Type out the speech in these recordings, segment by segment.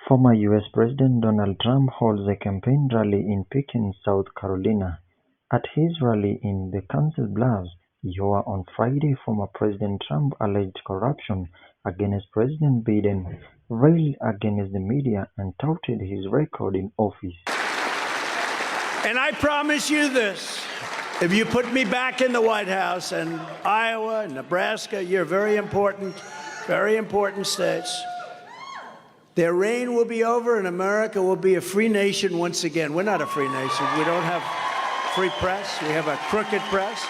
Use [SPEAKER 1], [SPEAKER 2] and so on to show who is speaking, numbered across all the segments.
[SPEAKER 1] Former U.S. President Donald Trump holds a campaign rally in Pickens, South Carolina. At his rally in the Council Bluffs, Iowa on Friday, former President Trump alleged corruption against President Biden, railed against the media, and touted his record in office.
[SPEAKER 2] And I promise you this, if you put me back in the White House, and Iowa and Nebraska, you're very important states, their reign will be over and America will be a free nation once again. We're not a free nation. We don't have free press. We have a crooked press.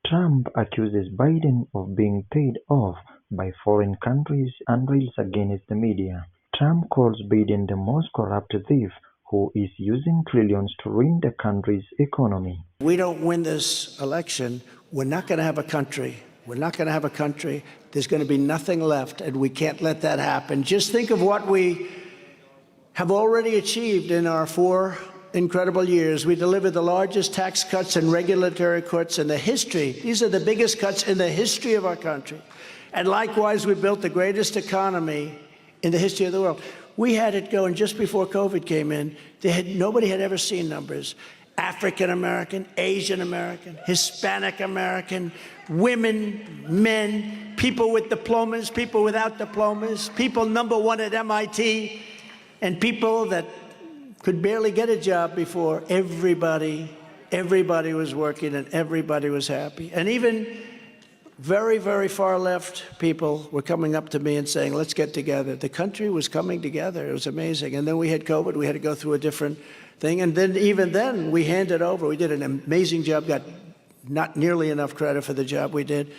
[SPEAKER 1] Trump accuses Biden of being paid off by foreign countries and rails against the media. Trump calls Biden the most corrupt thief who is using trillions to ruin the country's economy.
[SPEAKER 2] We don't win this election, we're not going to have a country. We're not going to have a country. There's going to be nothing left, and we can't let that happen. Just think of what we have already achieved in our 4 incredible years. We delivered the largest tax cuts and regulatory cuts in the history. These are the biggest cuts in the history of our country. And likewise, we built the greatest economy in the history of the world. We had it going just before COVID came in. Nobody had ever seen numbers. African American, Asian American, Hispanic American, women, men, people with diplomas, people without diplomas, people #1 at MIT, and people that could barely get a job before. Everybody was working and everybody was happy. And even very, very far left people were coming up to me and saying, let's get together. The country was coming together. It was amazing. And then we had COVID. We had to go through a different thing. And then even then, we handed over. We did an amazing job, got not nearly enough credit for the job we did.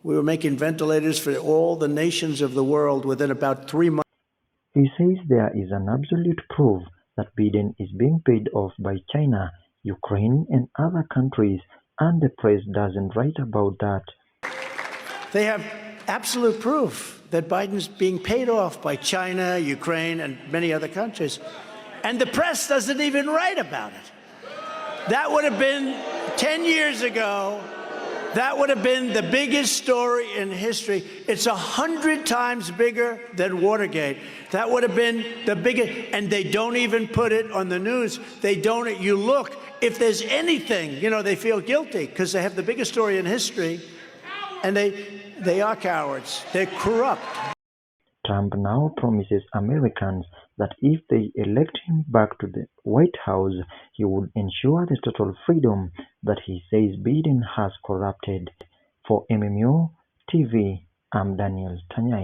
[SPEAKER 2] We were making ventilators for all the nations of the world within about 3 months.
[SPEAKER 1] He says there is an absolute proof that Biden is being paid off by China, Ukraine, and other countries, and the press doesn't write about that.
[SPEAKER 2] They have absolute proof that Biden's being paid off by China, Ukraine, and many other countries. And the press doesn't even write about it. That would have been 10 years ago. That would have been the biggest story in history. It's 100 times bigger than Watergate. That would have been the biggest, and they don't even put it on the news. They don't. You look, if there's anything, they feel guilty because they have the biggest story in history, and they are cowards. They're corrupt.
[SPEAKER 1] Trump now promises Americans that if they elect him back to the White House, he would ensure the total freedom that he says Biden has corrupted. For MMU TV, I'm Daniel Tanyai.